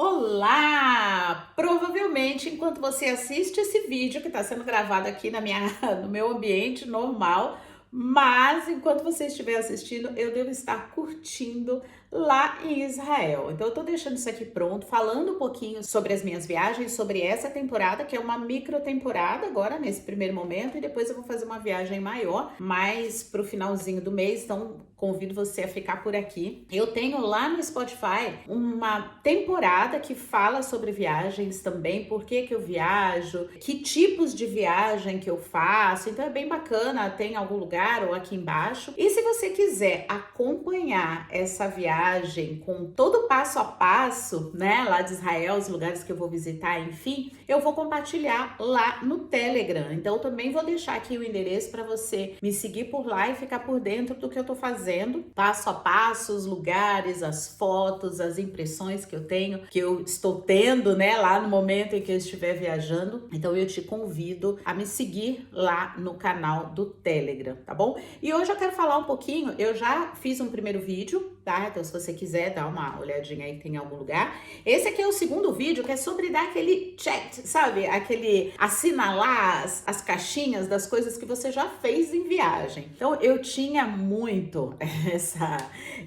Olá! Provavelmente, enquanto você assiste esse vídeo que está sendo gravado aqui no meu ambiente normal, mas enquanto você estiver assistindo, eu devo estar curtindo lá em Israel. Então, eu tô deixando isso aqui pronto, falando um pouquinho sobre as minhas viagens, sobre essa temporada, que é uma micro temporada agora, nesse primeiro momento, e depois eu vou fazer uma viagem maior, mais pro finalzinho do mês, então convido você a ficar por aqui. Eu tenho lá no Spotify uma temporada que fala sobre viagens também, por que que eu viajo, que tipos de viagem que eu faço, então é bem bacana, tem em algum lugar ou aqui embaixo. E se você quiser acompanhar essa viagem com todo o passo a passo, né, lá de Israel, os lugares que eu vou visitar, enfim, eu vou compartilhar lá no Telegram. Então eu também vou deixar aqui o endereço para você me seguir por lá e ficar por dentro do que eu tô fazendo, passo a passo, os lugares, as fotos, as impressões que eu tenho, que eu estou tendo, né, lá no momento em que eu estiver viajando. Então eu te convido a me seguir lá no canal do Telegram, tá bom? E hoje eu quero falar um pouquinho, eu já fiz um primeiro vídeo, tá? Então se você quiser dar uma olhadinha aí, tem em algum lugar. Esse aqui é o segundo vídeo, que é sobre dar aquele check, sabe? Aquele assinalar as caixinhas das coisas que você já fez em viagem. Então eu tinha muito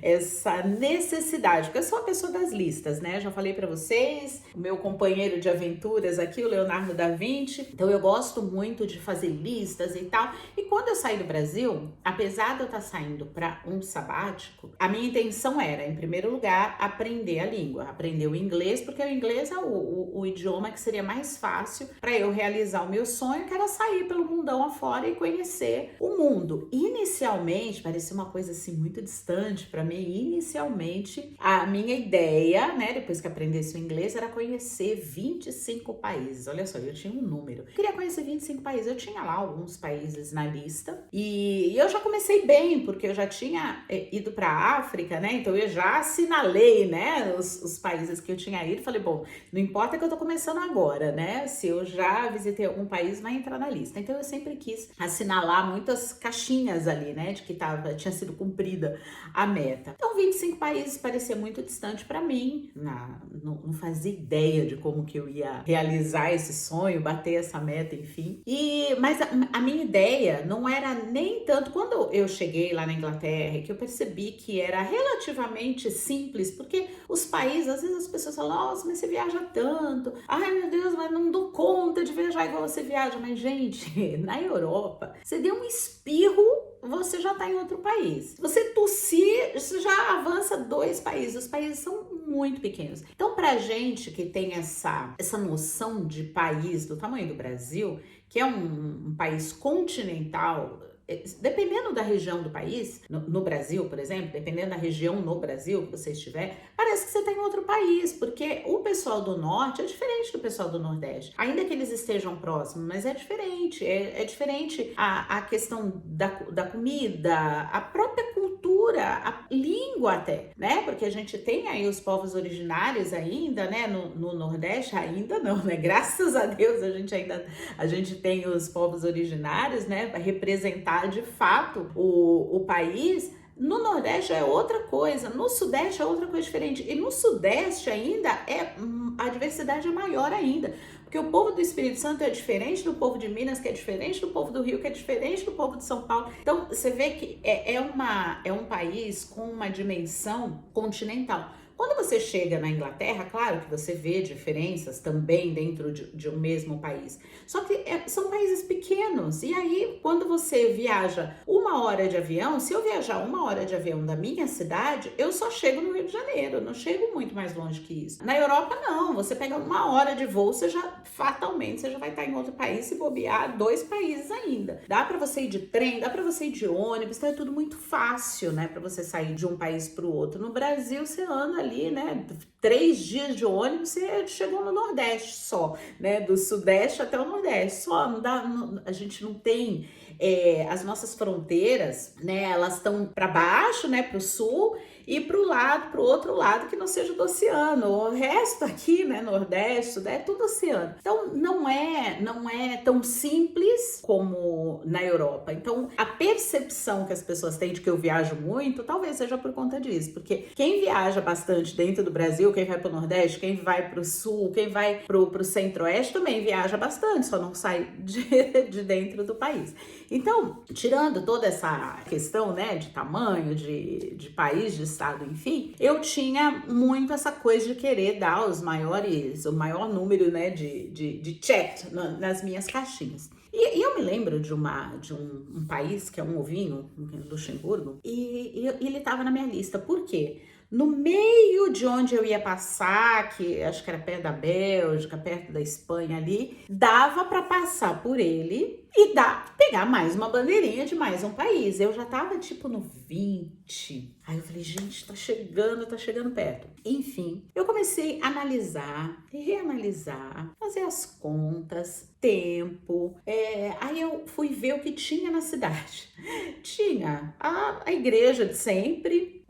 essa necessidade, porque eu sou uma pessoa das listas, né? Já falei pra vocês, o meu companheiro de aventuras aqui, o Leonardo da Vinci, então eu gosto muito de fazer listas e tal. E quando eu saí do Brasil, apesar de eu estar saindo para um sabático, a minha intenção era, em primeiro lugar, aprender a língua, aprender o inglês, porque o inglês é o idioma que seria mais fácil para eu realizar o meu sonho, que era sair pelo mundão afora e conhecer o mundo. Inicialmente, parecia uma coisa assim muito distante para mim. Inicialmente, a minha ideia, né, depois que aprendesse o inglês, era conhecer 25 países. Olha só, eu tinha um número. Eu queria conhecer 25 países. Eu tinha lá alguns países na lista e eu já comecei bem, porque eu já tinha ido para a África, né? Então eu já assinalei, né, os países que eu tinha ido. Falei, bom, não importa que eu tô começando agora, né? Se eu já visitei algum país, vai entrar na lista. Então eu sempre quis assinalar muitas caixinhas ali, né, de que tinha sido cumprida a meta. Então 25 países parecia muito distante para mim, não fazia ideia de como que eu ia realizar esse sonho, bater essa meta, enfim. Mas a minha ideia não era nem tanto, quando eu cheguei lá na Inglaterra, que eu percebi que era relativamente simples, porque os países, às vezes as pessoas falam, nossa, mas você viaja tanto, ai meu Deus, mas não dou conta de viajar igual você viaja. Mas gente, na Europa, você deu um espirro, você já tá em outro país. Se você tossir, você já avança 2 países. Os países são muito pequenos. Então, pra gente que tem essa noção de país do tamanho do Brasil, que é um país continental, dependendo da região do país, no Brasil, por exemplo, dependendo da região no Brasil que você estiver, parece que você está em outro país, porque o pessoal do norte é diferente do pessoal do nordeste. Ainda que eles estejam próximos, mas é diferente. É diferente a questão da comida, a própria cultura, a língua até, né? Porque a gente tem aí os povos originários ainda, né? No Nordeste ainda não, né? Graças a Deus a gente tem os povos originários, né? Para representar de fato o país. No Nordeste é outra coisa, no Sudeste é outra coisa diferente. E no Sudeste ainda a diversidade é maior ainda. Porque o povo do Espírito Santo é diferente do povo de Minas, que é diferente do povo do Rio, que é diferente do povo de São Paulo. Então você vê que é um país com uma dimensão continental. Quando você chega na Inglaterra, claro que você vê diferenças também dentro de um mesmo país. Só que são países pequenos. E aí, quando você viaja 1 hora de avião, se eu viajar 1 hora de avião da minha cidade, eu só chego no Rio de Janeiro. Eu não chego muito mais longe que isso. Na Europa, não. Você pega 1 hora de voo, fatalmente, você já vai estar em outro país, se bobear 2 países ainda. Dá para você ir de trem, dá para você ir de ônibus, então é tudo muito fácil, né, para você sair de um país para o outro. No Brasil, você anda ali, né, 3 dias de ônibus, você chegou no Nordeste só, né, do Sudeste até o Nordeste, só, não dá, a gente não tem, as nossas fronteiras, né, elas estão para baixo, né, para o sul, ir pro outro lado que não seja do oceano. O resto aqui, né, Nordeste, é tudo oceano. Então não é tão simples como na Europa. Então a percepção que as pessoas têm de que eu viajo muito, talvez seja por conta disso, porque quem viaja bastante dentro do Brasil, quem vai pro Nordeste, quem vai pro Sul, quem vai pro Centro-Oeste também viaja bastante, só não sai de dentro do país. Então, tirando toda essa questão, né, de tamanho, de país, de estado, enfim, eu tinha muito essa coisa de querer dar o maior número, né, de check nas minhas caixinhas. E eu me lembro de um país que é um ovinho, Luxemburgo, e ele estava na minha lista. Por quê? No meio de onde eu ia passar, que acho que era perto da Bélgica, perto da Espanha ali, dava para passar por ele e pegar mais uma bandeirinha de mais um país. Eu já tava tipo no 20. Aí eu falei, gente, tá chegando perto. Enfim, eu comecei a analisar e reanalisar, fazer as contas, tempo. Aí eu fui ver o que tinha na cidade. Tinha a igreja de sempre,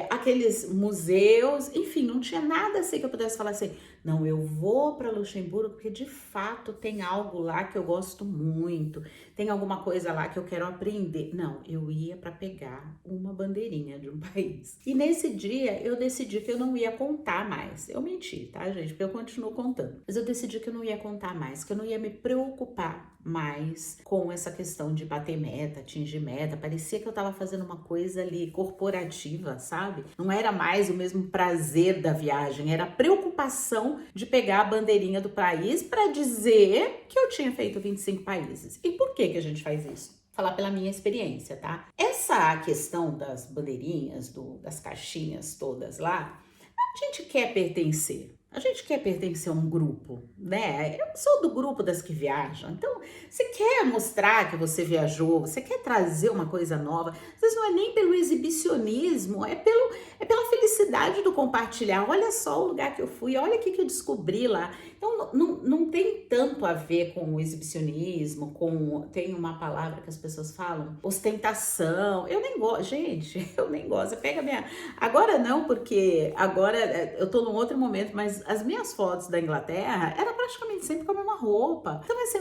aqueles museus, enfim, não tinha nada assim que eu pudesse falar assim, não, eu vou para Luxemburgo porque de fato tem algo lá que eu gosto muito, tem alguma coisa lá que eu quero aprender. Não, eu ia para pegar uma bandeirinha de um país. E nesse dia eu decidi que eu não ia contar mais. Eu menti, tá, gente? Porque eu continuo contando. Mas eu decidi que eu não ia contar mais, que eu não ia me preocupar mais com essa questão de bater meta, atingir meta. Parecia que eu tava fazendo uma coisa ali corporativa, sabe? Não era mais o mesmo prazer da viagem, era a preocupação de pegar a bandeirinha do país para dizer que eu tinha feito 25 países. E por que a gente faz isso? Falar pela minha experiência, tá? Essa questão das bandeirinhas, das caixinhas todas lá, a gente quer pertencer. A gente quer pertencer a um grupo, né? Eu sou do grupo das que viajam. Então, você quer mostrar que você viajou, você quer trazer uma coisa nova. Às vezes não é nem pelo exibicionismo, é pela felicidade do compartilhar. Olha só o lugar que eu fui, olha o que eu descobri lá. Então, não tem tanto a ver com o exibicionismo, tem uma palavra que as pessoas falam, ostentação. Eu nem gosto, gente, eu nem gosto. Você pega Agora não, porque agora eu tô num outro momento, mas as minhas fotos da Inglaterra era praticamente sempre com a mesma roupa. Então, assim,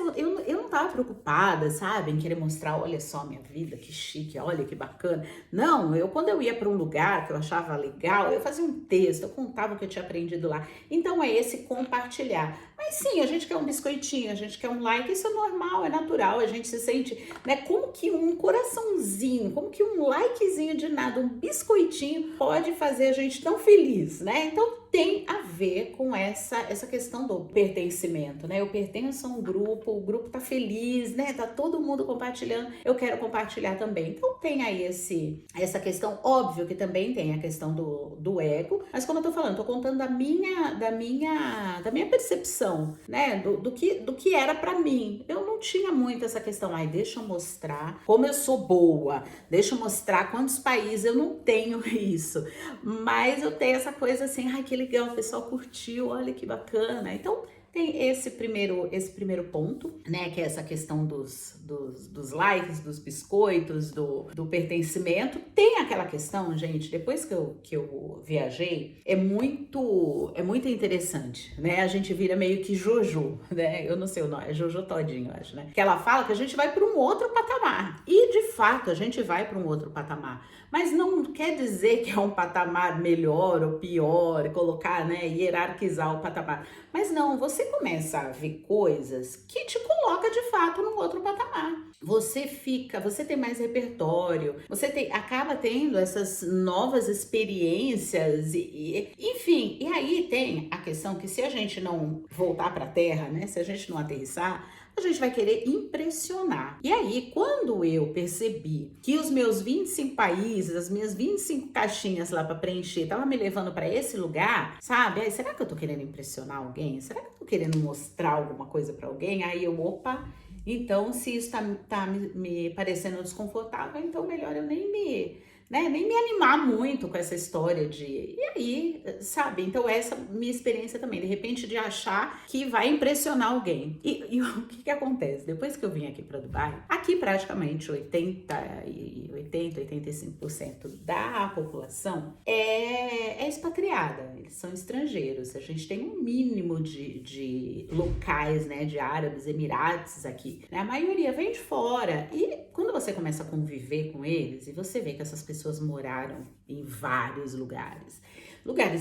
eu não tava preocupada, sabe, em querer mostrar, olha só minha vida, que chique, olha que bacana. Não, quando eu ia para um lugar que eu achava legal, eu fazia um texto, eu contava o que eu tinha aprendido lá. Então, é esse compartilhar. Mas sim, a gente quer um biscoitinho, a gente quer um like, isso é normal, é natural, a gente se sente, né, como que um coraçãozinho, como que um likezinho de nada, um biscoitinho pode fazer a gente tão feliz, né? Então, tem a ver com essa questão do pertencimento, né? Eu pertenço a um grupo, o grupo tá feliz, né? Tá todo mundo compartilhando, eu quero compartilhar também. Então tem aí essa questão, óbvio que também tem a questão do ego, mas como eu tô falando, tô contando da minha percepção, né? Do que era pra mim. Eu não tinha muito essa questão, deixa eu mostrar como eu sou boa, deixa eu mostrar quantos países, eu não tenho isso, mas eu tenho essa coisa assim, que legal, o pessoal curtiu, olha que bacana. Então tem esse primeiro ponto, né, que é essa questão dos likes, dos biscoitos, do pertencimento. Tem aquela questão, gente, depois que eu viajei, é muito interessante, né, a gente vira meio que Jojo, né, eu não sei o nome, é Jojo Todinho, eu acho, né, que ela fala que a gente vai para um outro patamar, e de fato a gente vai para um outro patamar, mas não quer dizer que é um patamar melhor ou pior, colocar, né, hierarquizar o patamar, mas não, você começa a ver coisas que te coloca de fato num outro patamar. Você tem mais repertório, acaba tendo essas novas experiências, enfim. E aí tem a questão que se a gente não voltar para a terra, né, se a gente não aterrissar, a gente vai querer impressionar. E aí, quando eu percebi que os meus 25 países, as minhas 25 caixinhas lá para preencher, tava me levando para esse lugar, sabe? Aí, será que eu tô querendo impressionar alguém? Será que eu tô querendo mostrar alguma coisa para alguém? Aí opa, então se isso tá me parecendo desconfortável, então melhor eu nem né, nem me animar muito com essa história de, e aí, sabe? Então essa minha experiência também, de repente de achar que vai impressionar alguém. E o que acontece? Depois que eu vim aqui para Dubai, aqui praticamente 85% da população é expatriada, eles são estrangeiros. A gente tem um mínimo de locais, né, de árabes, emirates aqui, né? A maioria vem de fora. E quando você começa a conviver com eles e você vê que essas pessoas moraram em vários lugares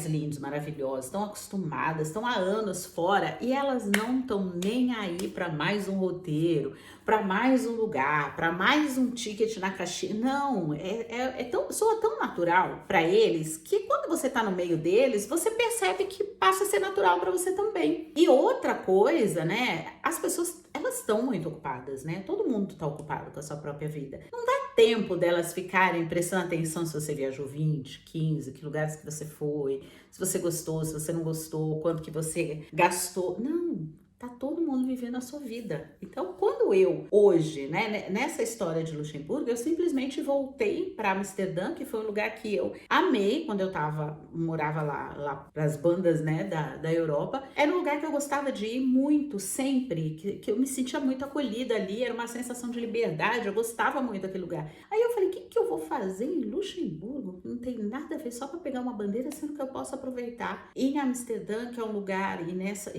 lindos, maravilhosos, estão acostumadas, estão há anos fora e elas não estão nem aí para mais um roteiro, para mais um lugar, para mais um ticket na caixinha. Não, soa tão natural para eles que quando você tá no meio deles, você percebe que passa a ser natural para você também. E outra coisa, né? As pessoas, elas estão muito ocupadas, né? Todo mundo tá ocupado com a sua própria vida. Não dá tempo delas ficarem prestando atenção se você viajou 20, 15, que lugares que você foi, se você gostou, se você não gostou, quanto que você gastou. Não, tá todo mundo vivendo a sua vida. Então, quando eu, hoje, né, nessa história de Luxemburgo, eu simplesmente voltei para Amsterdã, que foi um lugar que eu amei quando eu morava lá pras bandas, né, da Europa. Era um lugar que eu gostava de ir muito, sempre, que eu me sentia muito acolhida ali, era uma sensação de liberdade, eu gostava muito daquele lugar. Aí eu falei, o que eu vou fazer em Luxemburgo? Não tem nada a ver, só para pegar uma bandeira, sendo que eu posso aproveitar. Em Amsterdã, que é um lugar, e nessa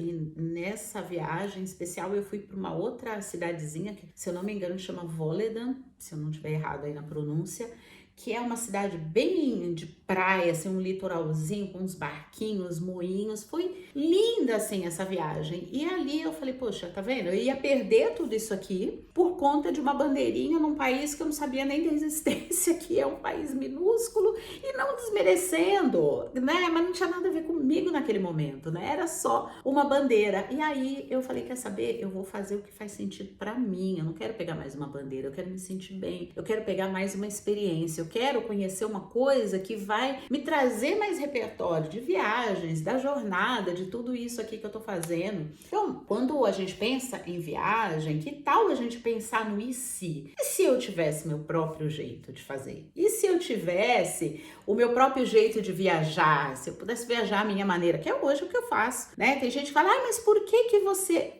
viagem especial, eu fui para uma outra cidadezinha, que, se eu não me engano, chama Volendam, se eu não estiver errado aí na pronúncia, que é uma cidade bem de praia, assim, um litoralzinho com uns barquinhos, moinhos. Foi linda, assim, essa viagem. E ali eu falei, poxa, tá vendo? Eu ia perder tudo isso aqui por conta de uma bandeirinha num país que eu não sabia nem da existência, que é um país minúsculo, e não desmerecendo, né? Mas não tinha nada a ver comigo naquele momento, né? Era só uma bandeira. E aí eu falei, quer saber? Eu vou fazer o que faz sentido pra mim. Eu não quero pegar mais uma bandeira, eu quero me sentir bem. Eu quero pegar mais uma experiência. Eu quero conhecer uma coisa que vai me trazer mais repertório de viagens, da jornada, de tudo isso aqui que eu tô fazendo. Então, quando a gente pensa em viagem, que tal a gente pensar no e se? E se eu tivesse meu próprio jeito de fazer? E se eu tivesse o meu próprio jeito de viajar? Se eu pudesse viajar à minha maneira, que é hoje o que eu faço, né? Tem gente que fala, mas por que você...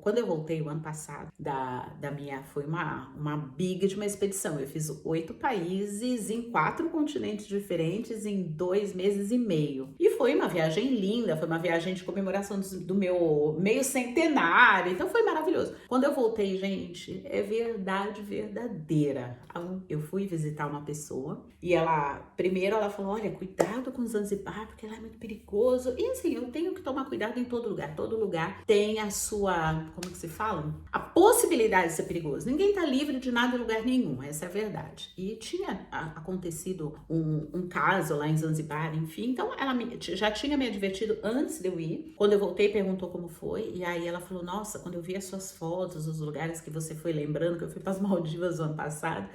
Quando eu voltei o ano passado, foi uma big de uma expedição. Eu fiz 8 países em 4 continentes diferentes em 2 meses e meio. E foi uma viagem linda, foi uma viagem de comemoração do meu meio centenário. Então foi maravilhoso. Quando eu voltei, gente, é verdade verdadeira. Eu fui visitar uma pessoa e primeiro ela falou, olha, cuidado com Zanzibar, porque lá é muito perigoso. E assim, eu tenho que tomar cuidado em todo lugar. Todo lugar tem a sua, como que se fala? A possibilidade de ser perigoso. Ninguém tá livre de nada em lugar nenhum, essa é a verdade. E tinha acontecido um caso lá em Zanzibar, enfim, então ela já tinha me advertido antes de eu ir. Quando eu voltei, perguntou como foi, e aí ela falou, nossa, quando eu vi as suas fotos, os lugares que você foi lembrando, que eu fui para as Maldivas no ano passado,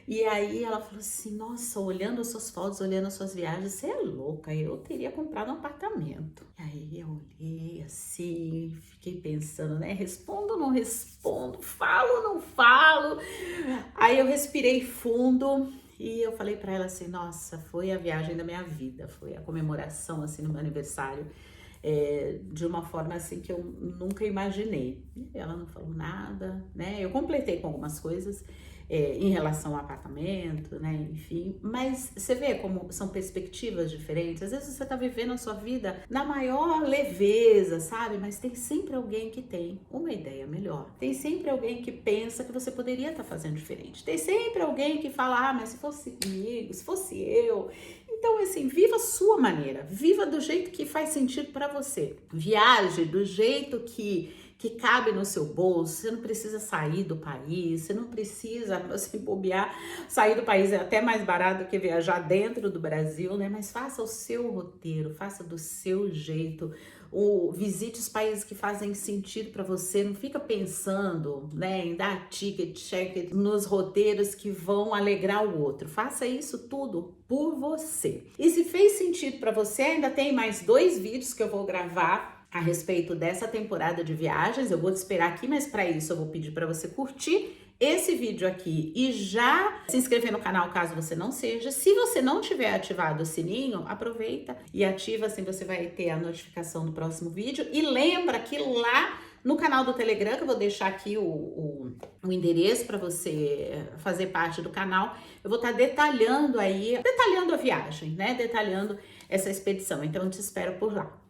e aí ela falou assim, nossa, olhando as suas fotos, olhando as suas viagens, você é louca, eu teria comprado um apartamento. E aí eu olhei assim, fiquei pensando, né, respondo ou não respondo, falo ou não falo? Aí eu respirei fundo e eu falei pra ela assim, nossa, foi a viagem da minha vida, foi a comemoração assim no meu aniversário. De uma forma assim que eu nunca imaginei. E ela não falou nada, né? Eu completei com algumas coisas em relação ao apartamento, né? Enfim, mas você vê como são perspectivas diferentes. Às vezes você tá vivendo a sua vida na maior leveza, sabe? Mas tem sempre alguém que tem uma ideia melhor. Tem sempre alguém que pensa que você poderia estar fazendo diferente. Tem sempre alguém que fala, mas se fosse comigo, se fosse eu... Então, assim, viva a sua maneira, viva do jeito que faz sentido para você. Viaje do jeito que cabe no seu bolso. Você não precisa sair do país, você não precisa, assim, bobear. Sair do país é até mais barato do que viajar dentro do Brasil, né? Mas faça o seu roteiro, faça do seu jeito. Visite os países que fazem sentido para você, não fica pensando, né, em dar ticket, check nos roteiros que vão alegrar o outro. Faça isso tudo por você. E se fez sentido para você, ainda tem mais 2 vídeos que eu vou gravar a respeito dessa temporada de viagens. Eu vou te esperar aqui, mas para isso eu vou pedir para você curtir esse vídeo aqui e já se inscrever no canal caso você não seja. Se você não tiver ativado o sininho, aproveita e ativa, assim você vai ter a notificação do próximo vídeo. E lembra que lá no canal do Telegram, que eu vou deixar aqui o endereço para você fazer parte do canal, eu vou estar detalhando a viagem, né? Detalhando essa expedição. Então eu te espero por lá.